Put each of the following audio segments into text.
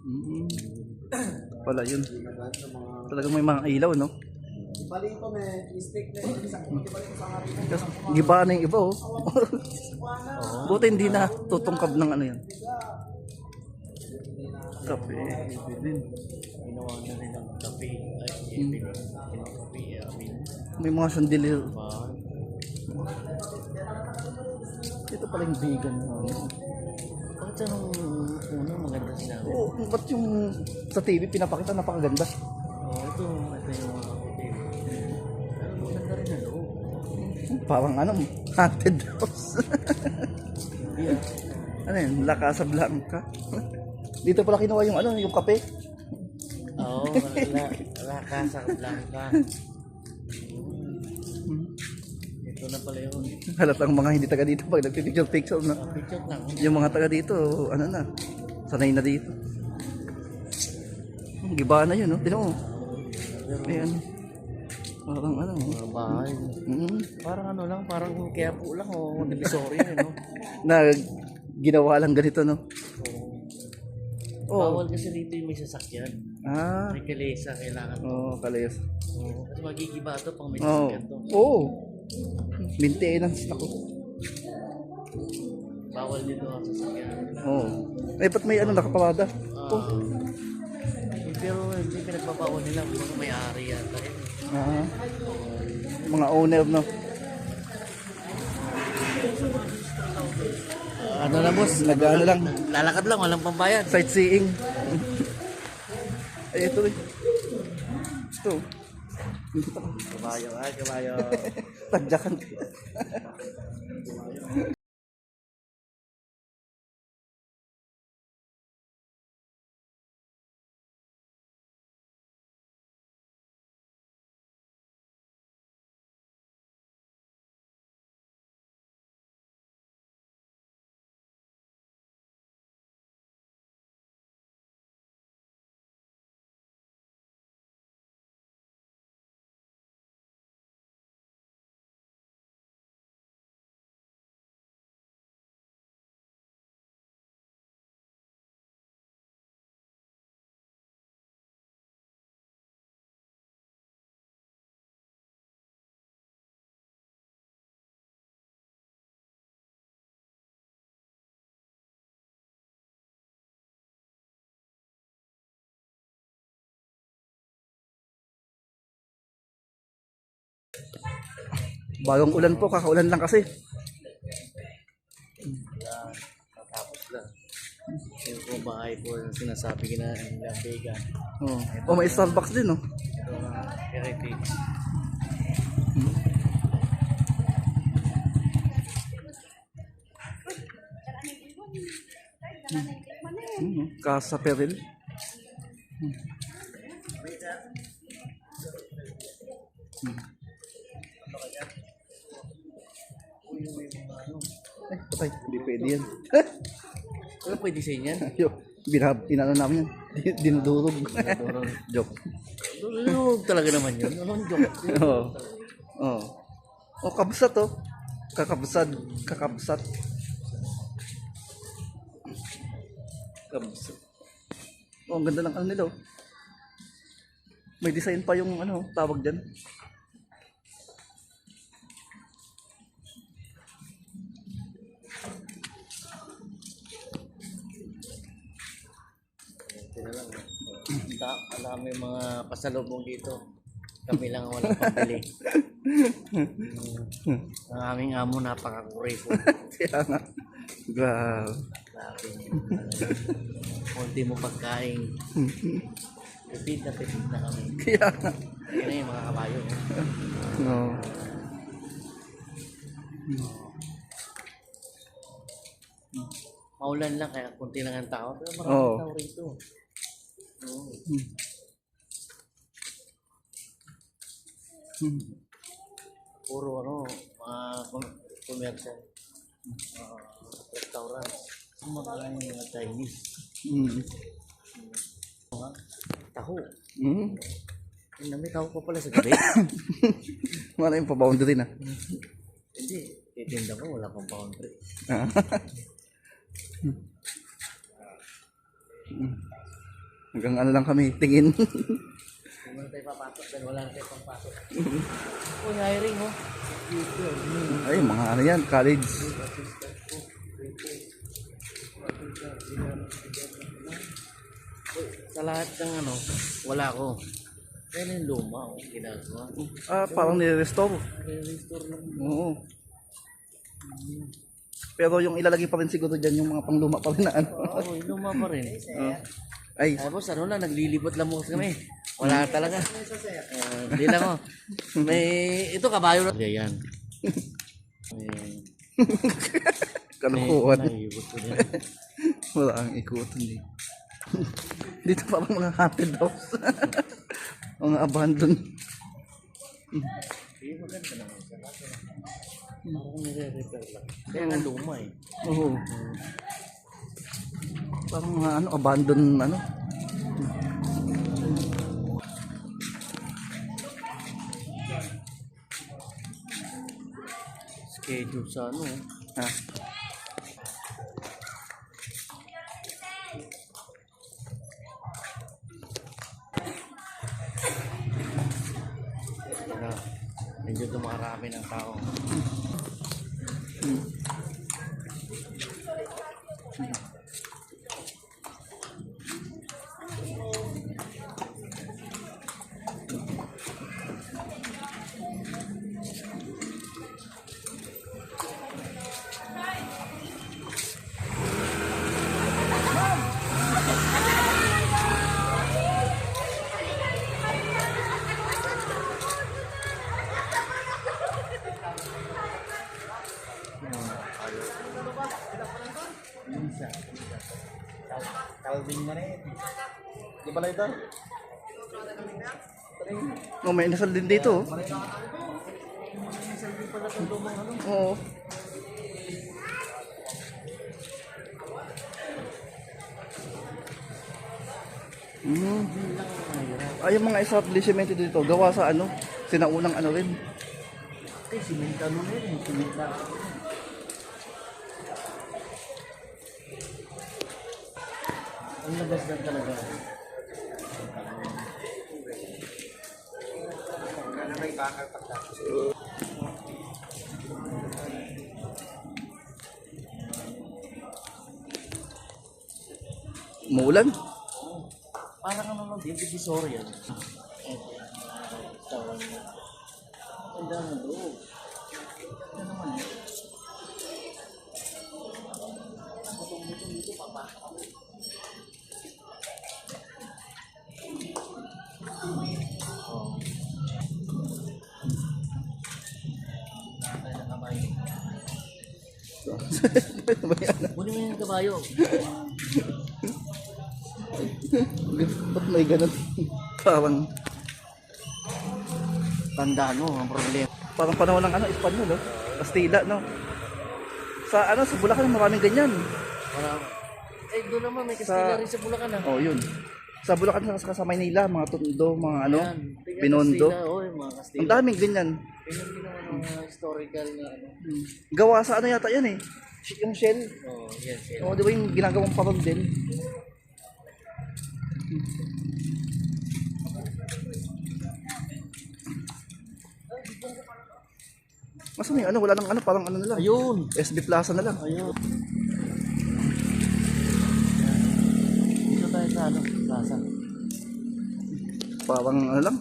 Mm. Wala yun. Talagang may mga ilaw, no? Balik ko may mistake na yun. Balik ko sa akin. Kasi giba na yung iba, oh. Buti hindi na tutungkab ng ano yan. Kape. Ginawa na rin ng kape. Ay, pinakape. May mga chandelier. Ito pala yung vegan. Bakit siya nung una maganda siya? Oo, ba't yung sa TV pinapakita napakaganda? Ito yung mga kape. Pero maganda rin na loob. Parang ano, haunted house. Ano yun, La Casa Blanca. Dito pala kinuha yung ano, yung kape. Oo, La Casa Blanca. Ito na pala yun. Halatang mga hindi taga dito pag nagpipicture-picture na. Picture lang. Yung mga taga dito, ano na, sanay na dito. Giba na yun, no? Tignan mo. Ayan. Parang ano. Mga bahay. Parang ano lang, parang kaya po lang o divisory no? Na ginawa lang ganito, no? Bawal kasi dito yung may sasakyan. Ah. May kalesa, kailangan. Kalayas. Kasi magigiba ito pang may Oo. sasakyan to. Oo. Maintenance ako. Bawal dito ang sasakyan. Oo. Eh, ba't may ano nakaparada? Pero hindi pinagbabawal nila, mga may-ari yata yun. Mga owner, no? Ano na boss? Nag-ano lang. Lalakad lang, walang pambayad. Sightseeing. Ay, ito eh. Ito. Kabayo, kabayo. Tadyakan. Bagong ulan po, kakaulan lang kasi. Tapos lang. Yung kumahay po yung sinasabi ko na nila vegan. Oh, may Starbucks din, no? Ito na heritage. Casa Peril. Ay, patay. Hindi pwede yan. Ano pwede sa inyo? Yo, inano namin yan. Dinudurog. Joke. Lulog talaga naman yun. Anong joke? Oo. Oo. Oh, kabsat oh. Kakabsat. Kakabsat. Kabsat. Oh, ang ganda ng ano nila oh. May design pa yung ano, tawag dyan. Alam mo yung mga pasalubong dito. Kami lang ang walang pambili. Ang aming amo napakakuray po. Kaya nga. Grabe. Grabe niya. Kunti mo pagkain. Pipid na kami. Kaya nga. Ayun na yung mga kabayo. No. Maulan lang kaya kunti lang ang tao. Pero maraming tao rito. Puro ano, mga commercial. Restaurant. Mga Chinese. Mga taho. May taho pa pala sa gabi. Wala yung pa-boundary na. Hindi, titinda ko wala pang boundary. Hanggang ano lang kami, tingin. Kung wala tayo papasok, dahil wala na tayo pangpasok. Oh, hiring oh. Ay, mga ano yan, college. Sa lahat ng ano, wala ko. Kaya yung luma, oh, ginagawa. Parang nire-restore. Restore lang. Oo. Pero yung ilalagay pa rin siguro dyan yung mga pangluma pa rin na ano. Oo, yung luma pa rin. Ay, Tapos ano lang, naglilibot lang mo kami. Wala talaga. Hindi lang oh. May, ito kabayo na. Yan. kalukuhan. Naibot ko din. Wala ang ikutan eh. Dito parang mga haunted house. Mga abandoned. Hindi maganda naman sa lahat. Parang nire-repair lang. Kaya nga luma eh. Oo. Parang mga ano, abandoned ano. Schedule sa ano eh. Ha? Kaya medyo dumarami ng tao. Calvin na rin. Di ba ito? Oh, may inasal din dito. Oo. Ay, yung mga establishment dito, gawa sa ano, sinaunang ano rin. Eh, simenta mo na rin. Simenta. Ang labas na talaga. May bakal pagtapos. Umuulan. Parang ano lang, divisory yan. Ang dami na loob. Ano naman yun? Butong-butong dito, papasok kami. Oh. Nakakay na kabayo. Muli mo yung kabayo. Ba't may ganun? Parang, Tandaan mo ang problema. parang panahon ng ano, Espanyol, no? Kastila, no? Sa ano, sa Bulacan maraming ganyan. Wala. Eh, doon naman may Kastila rin sa Bulacan ah. Oh, yun. Sa Bulacan sa Maynila, mga Tondo, mga ano, Ayan. Tingnan Binondo. Kastila, oh, yung mga Kastila. Ang daming ganyan. Tingnan din naman ang mga historical na ano. Gawa sa ano yata yan eh. Yung shell. Oh, yes, yes. O, di ba yung ginagawang parang din? Masa may ano, wala nang ano, parang ano na lang. Ayun. SB Plaza na lang. Ayun. Dito tayo sa ano, plaza. Parang ano lang.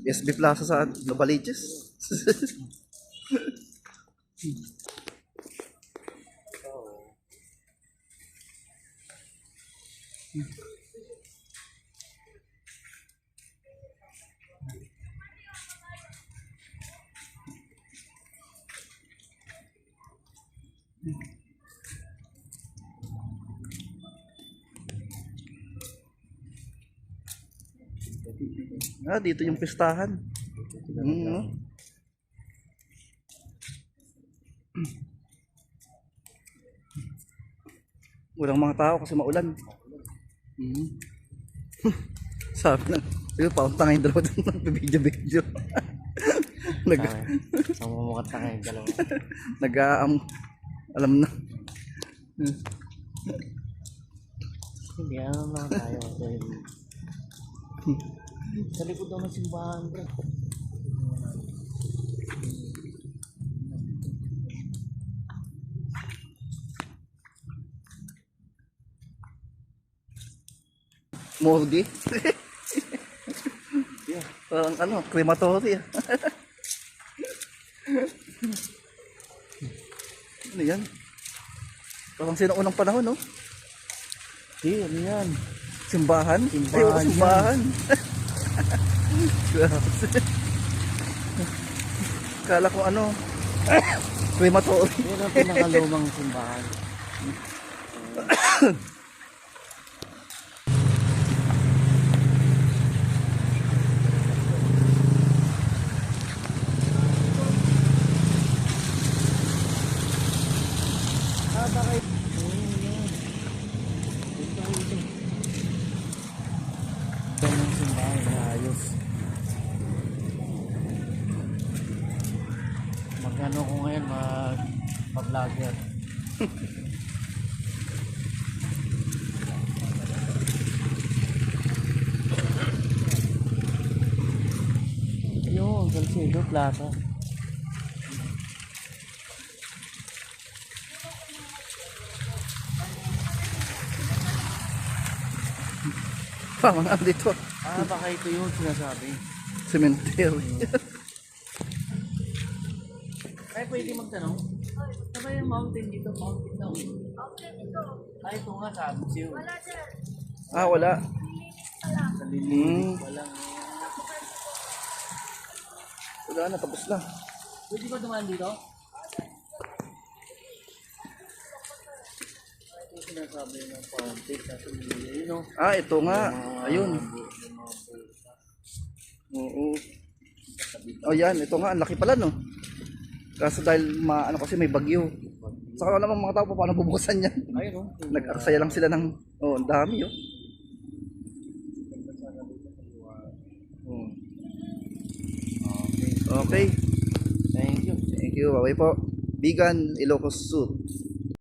SB Plaza sa Novaliches. Dito yung pistahan. No? Walang mga tao kasi maulan. Sabi lang, siguro parang tangay dalawa doon nagbibidyo-video. Ang mumukat na kayo dalawa. Nag-aam, alam na. Hindi, ano naman tayo. Sa likod daw ng simbahan, bro. Morgue. Yeah. Parang ano, crematory. Ano yan? Parang sinuunang panahon, no? Ano yan? Simbahan? Simbahan Ay, oo, yan. simbahan. Grabe. Kala ko ano, crematory. Yan ang pinakalumang simbahan. Bakit? Ito ang simbahan na ayos. Magkano ko ngayon mag-vlogger. Yun, Salcedo Plaza. Parang ano dito, Baka ito yung sinasabi. cemetery. Ay, pwede magtanong? Ano ba yung mountain dito? Mountain daw. Ay, ito nga, sabi siyo. Ah, wala. Sa lilinis pa lang. Wala na, tapos na. Pwede ba dumaan dito? Ito yung sinasabi ng fountain. Kasi yun o. Ah, ito nga. Ayun. Oo. Oh, yan. Ito nga. Ang laki pala, no? Kaso dahil ano kasi may bagyo. Saka wala namang mga tao pa paano bubukasan yan. Ayun o. Nag-aksaya lang sila ng... Oh, ang dami, oh. Okay. Okay. Thank you. Thank you. Bye po. Bigan Ilocos Sur.